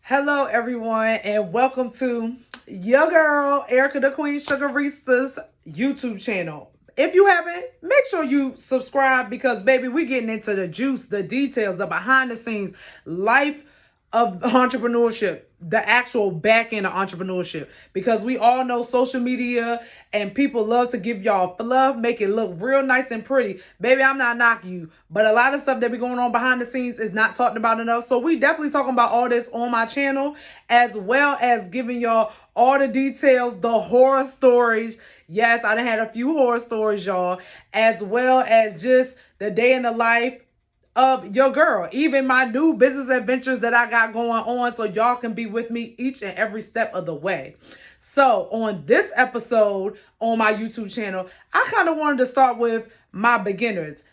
Hello, everyone, and welcome to your girl, Erica the Queen Sugarista's YouTube channel. If you haven't, make sure you subscribe because, baby, we're getting into the juice, the details, the behind the scenes life of entrepreneurship, the actual back end of entrepreneurship, because we all know social media and people love to give y'all fluff, make it look real nice and pretty. Baby, I'm not knocking you, but a lot of stuff that be going on behind the scenes is not talked about enough. So we definitely talking about all this on my channel, as well as giving y'all all the details, the horror stories. Yes, I done had a few horror stories, y'all, as well as just the day in the life of your girl, even my new business adventures that I got going on, so y'all can be with me each and every step of the way. So on this episode on my YouTube channel, I kind of wanted to start with my beginners.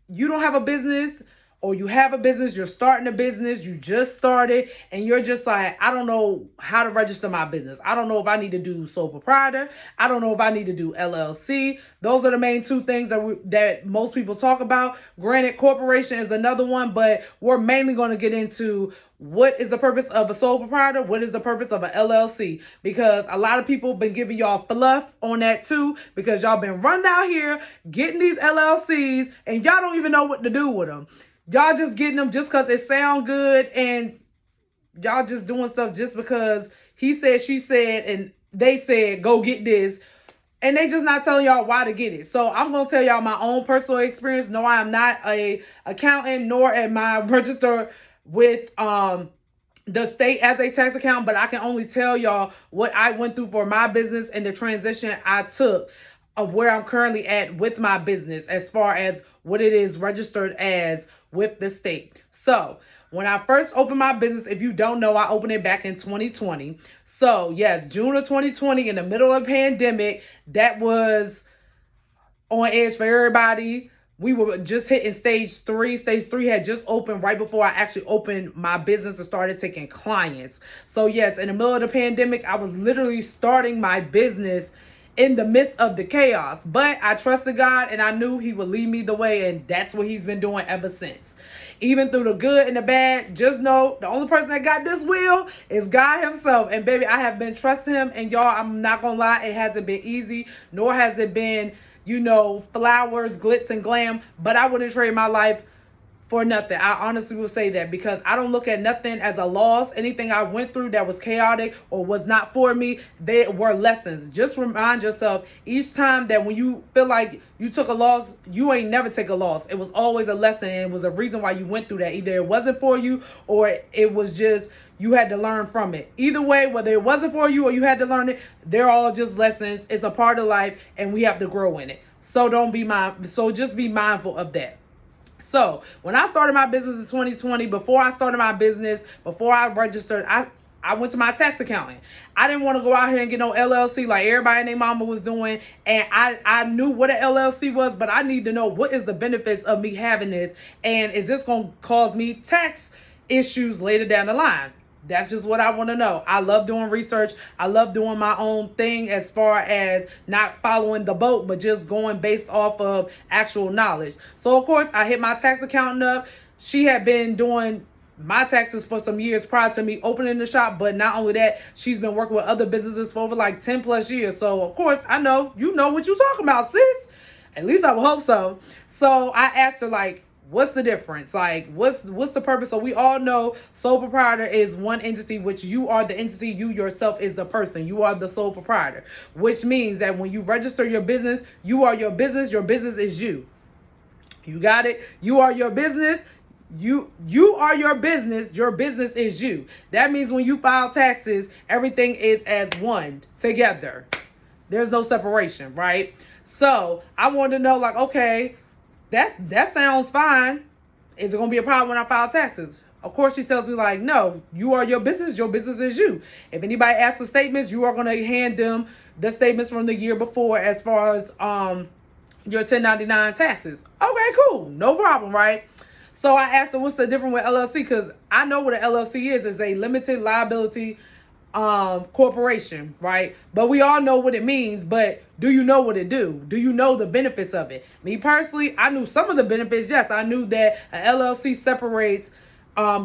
You don't have a business, or you have a business, you're starting a business, you just started, and you're just like, I don't know how to register my business. I don't know if I need to do sole proprietor. I don't know if I need to do LLC. Those are the main two things that most people talk about. Granted, corporation is another one, but we're mainly going to get into what is the purpose of a sole proprietor? What is the purpose of an LLC? Because a lot of people been giving y'all fluff on that too, because y'all been running out here getting these LLCs and y'all don't even know what to do with them. Y'all just getting them just because it sound good, and y'all just doing stuff just because he said, she said, and they said, go get this. And they just not telling y'all why to get it. So I'm going to tell y'all my own personal experience. No, I am not a accountant, nor am I registered with the state as a tax accountant, but I can only tell y'all what I went through for my business and the transition I took of where I'm currently at with my business as far as what it is registered as with the state. So when I first opened my business, if you don't know, I opened it back in 2020. So yes, June of 2020, in the middle of a pandemic, that was on edge for everybody. We were just hitting stage 3. Stage 3 had just opened right before I actually opened my business and started taking clients. So yes, in the middle of the pandemic, I was literally starting my business in the midst of the chaos. But I trusted God, and I knew he would lead me the way, and that's what he's been doing ever since. Even through the good and the bad, just know the only person that got this wheel is God himself. And baby, I have been trusting him, and y'all, I'm not gonna lie, it hasn't been easy, nor has it been, flowers, glitz and glam, but I wouldn't trade my life for nothing. I honestly will say that, because I don't look at nothing as a loss. Anything I went through that was chaotic or was not for me, they were lessons. Just remind yourself each time that when you feel like you took a loss, you ain't never take a loss. It was always a lesson, and it was a reason why you went through that. Either it wasn't for you, or it was just you had to learn from it. Either way, whether it wasn't for you or you had to learn it, they're all just lessons. It's a part of life, and we have to grow in it. So just be mindful of that. So when I started my business in 2020, before I started my business, before I registered, I went to my tax accountant. I didn't want to go out here and get no LLC like everybody and their mama was doing. And I knew what an LLC was, but I need to know, what is the benefits of me having this? And is this going to cause me tax issues later down the line? That's just what I want to know. I love doing research. I love doing my own thing, as far as not following the boat, but just going based off of actual knowledge. So, of course, I hit my tax accountant up. She had been doing my taxes for some years prior to me opening the shop. But not only that, she's been working with other businesses for over like 10 plus years. So, of course, I know you know what you're talking about, sis. At least I would hope so. So I asked her, like, what's the difference? Like, what's the purpose? So we all know sole proprietor is one entity, which you are the entity. You yourself is the person. You are the sole proprietor, which means that when you register your business, you are your business. Your business is you. You got it? You are your business. You are your business. Your business is you. That means when you file taxes, everything is as one together. There's no separation, right? So I wanted to know, like, okay, that sounds fine. Is it going to be a problem when I file taxes? Of course, she tells me, like, no, you are your business. Your business is you. If anybody asks for statements, you are going to hand them the statements from the year before, as far as your 1099 taxes. Okay, cool. No problem, right? So I asked her, what's the difference with LLC? Because I know what an LLC is. It's a limited liability corporation, right? But we all know what it means. But do you know what it do? Do you know the benefits of it? Me personally, I knew some of the benefits. Yes, I knew that an LLC separates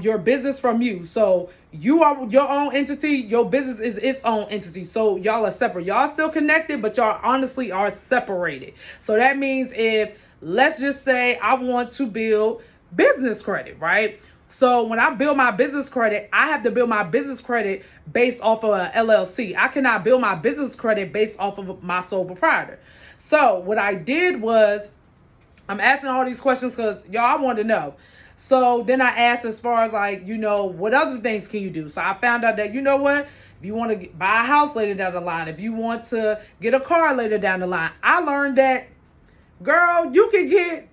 your business from you. So you are your own entity, your business is its own entity. So y'all are separate. Y'all still connected, but y'all honestly are separated. So that means if, let's just say I want to build business credit, right? So when I build my business credit, I have to build my business credit based off of a LLC. I cannot build my business credit based off of my sole proprietor. So what I did was, I'm asking all these questions because y'all, I wanted to know. So then I asked as far as like, what other things can you do? So I found out that, if you want to buy a house later down the line, if you want to get a car later down the line, I learned that, girl, you can get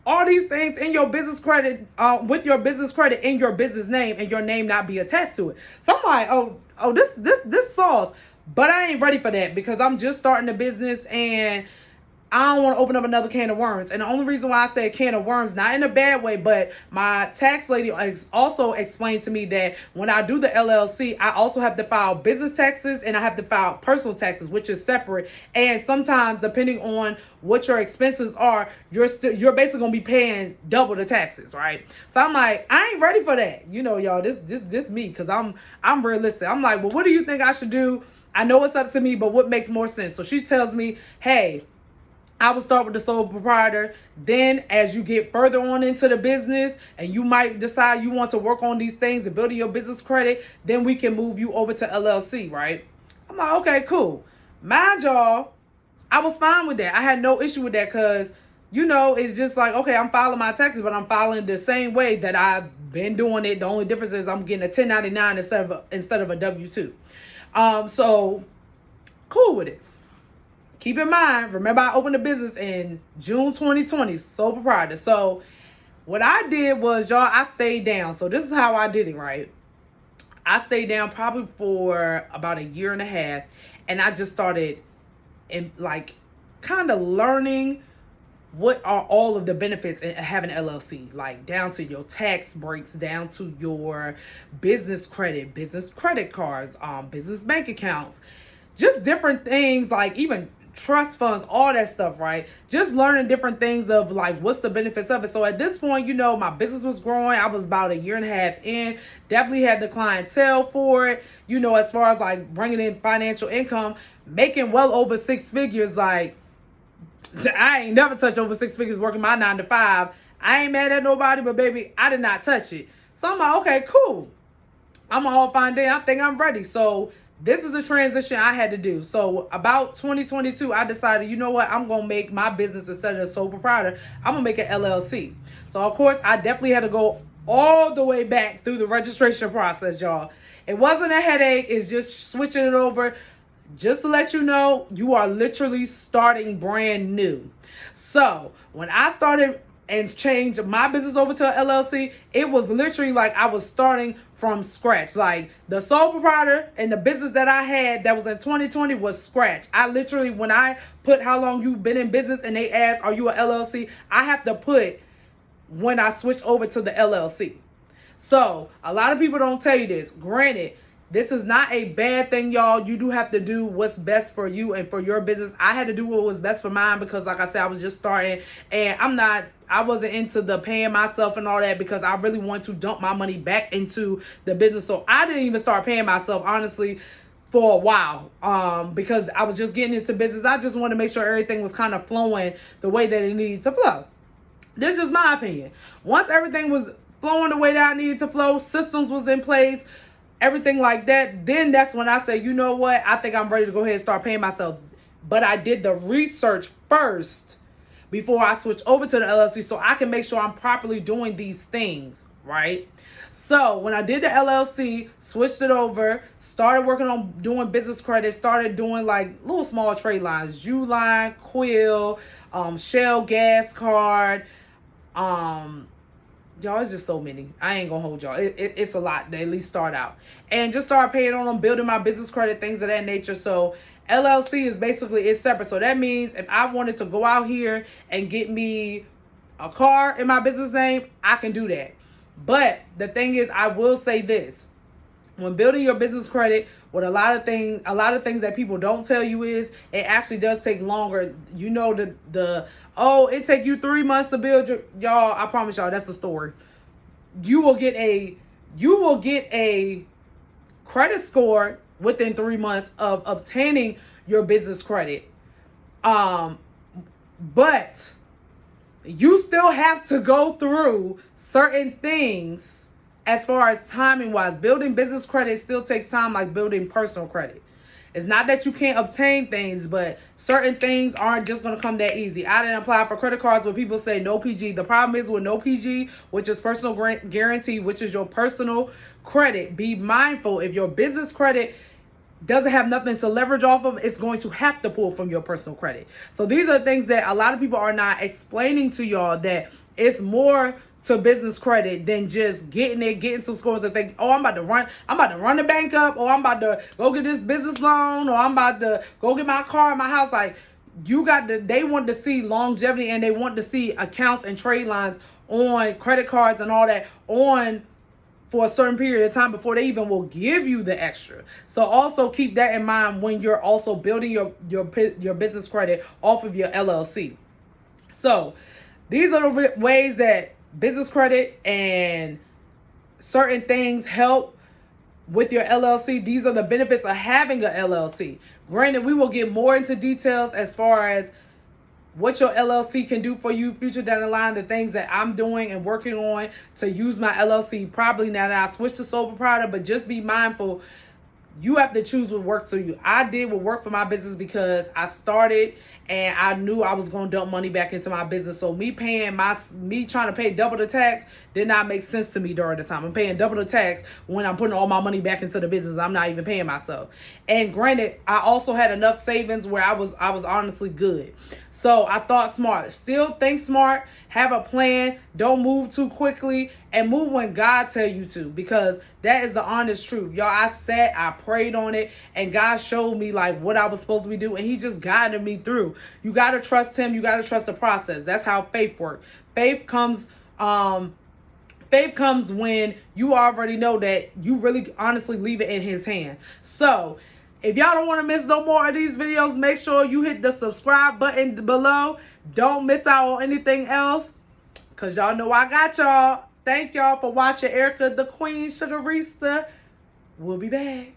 all these things in your business credit, with your business credit in your business name and your name not be attached to it. So I'm like, this sauce. But I ain't ready for that because I'm just starting a business and I don't want to open up another can of worms. And the only reason why I say can of worms, not in a bad way, but my tax lady also explained to me that when I do the LLC, I also have to file business taxes and I have to file personal taxes, which is separate. And sometimes, depending on what your expenses are, you're basically gonna be paying double the taxes, right? So I'm like, I ain't ready for that. Y'all, this me, because I'm realistic. I'm like, well, what do you think I should do? I know it's up to me, but what makes more sense? So she tells me, hey, I would start with the sole proprietor. Then as you get further on into the business and you might decide you want to work on these things and building your business credit, then we can move you over to LLC, right? I'm like, okay, cool. Mind y'all, I was fine with that. I had no issue with that because, it's just like, okay, I'm filing my taxes, but I'm filing the same way that I've been doing it. The only difference is I'm getting a 1099 instead of a W-2. So cool with it. Keep in mind, remember I opened a business in June 2020, sole proprietor. So what I did was, y'all, I stayed down. So this is how I did it, right? I stayed down probably for about a year and a half. And I just started kind of learning what are all of the benefits in having an LLC, like down to your tax breaks, down to your business credit cards, business bank accounts, just different things, like even trust funds, all that stuff, right? Just learning different things of like what's the benefits of it. So at this point, my business was growing. I was about a year and a half in, definitely had the clientele for it, as far as like bringing in financial income, making well over six figures. Like, I ain't never touched over six figures working my 9 to 5. I ain't mad at nobody, but baby, I did not touch it. So I'm like, okay, cool. I'm all fine day. I think I'm ready. So this is the transition I had to do. So about 2022, I decided, I'm going to make my business, instead of a sole proprietor, I'm going to make an LLC. So of course, I definitely had to go all the way back through the registration process, y'all. It wasn't a headache. It's just switching it over. Just to let you know, you are literally starting brand new. So when I started and changed my business over to an LLC, it was literally like I was starting from scratch. Like the sole proprietor and the business that I had that was in 2020 was scratch. I literally, when I put how long you've been in business and they ask, are you an LLC? I have to put when I switched over to the LLC. So a lot of people don't tell you this. Granted, this is not a bad thing, y'all. You do have to do what's best for you and for your business. I had to do what was best for mine because, like I said, I was just starting and I wasn't into the paying myself and all that because I really want to dump my money back into the business. So I didn't even start paying myself, honestly, for a while, because I was just getting into business. I just wanted to make sure everything was kind of flowing the way that it needed to flow. This is my opinion. Once everything was flowing the way that I needed to flow, systems was in place, everything like that, then that's when I say, you know what, I think I'm ready to go ahead and start paying myself. But I did the research first before I switch over to the LLC so I can make sure I'm properly doing these things, right? So when I did the LLC, switched it over, started working on doing business credit, started doing like little small trade lines, Uline, Quill, Shell gas card, y'all, it's just so many. I ain't gonna hold y'all. It's a lot to at least start out. And just start paying on them, building my business credit, things of that nature. So LLC is basically, it's separate. So that means if I wanted to go out here and get me a car in my business name, I can do that. But the thing is, I will say this. When building your business credit, what a lot of things that people don't tell you is it actually does take longer. It take you 3 months to build y'all, I promise y'all, that's the story. you will get a credit score within 3 months of obtaining your business credit. But you still have to go through certain things as far as timing wise. Building business credit still takes time, like building personal credit. It's not that you can't obtain things, but certain things aren't just going to come that easy. I didn't apply for credit cards where people say no PG. The problem is with no PG, which is personal guarantee, which is your personal credit. Be mindful, if your business credit doesn't have nothing to leverage off of, it's going to have to pull from your personal credit. So these are things that a lot of people are not explaining to y'all, that it's more to business credit than just getting some scores and think, oh, I'm about to run the bank up, or I'm about to go get this business loan, or I'm about to go get my car and my house. Like, they want to see longevity, and they want to see accounts and trade lines on credit cards and all that on for a certain period of time before they even will give you the extra. So also keep that in mind when you're also building your business credit off of your LLC. So these are the ways that business credit and certain things help with your LLC. These are the benefits of having an LLC. Granted, we will get more into details as far as what your LLC can do for you future down the line, the things that I'm doing and working on to use my LLC probably now that I switched to sole proprietor. But just be mindful, you have to choose what works for you. I did what worked for my business because I started and I knew I was going to dump money back into my business. So me trying to pay double the tax did not make sense to me during the time. I'm paying double the tax when I'm putting all my money back into the business. I'm not even paying myself. And granted, I also had enough savings where I was honestly good. So I thought smart. Still think smart. Have a plan. Don't move too quickly, and move when God tell you to, because that is the honest truth. Y'all, I prayed on it, and God showed me like what I was supposed to be doing, and he just guided me through. You got to trust him. You got to trust the process. That's how faith works. Faith comes when you already know that you really honestly leave it in his hand. So if y'all don't want to miss no more of these videos, make sure you hit the subscribe button below. Don't miss out on anything else, because y'all know I got y'all. Thank y'all for watching Erica the Queen Sugarista. We'll be back.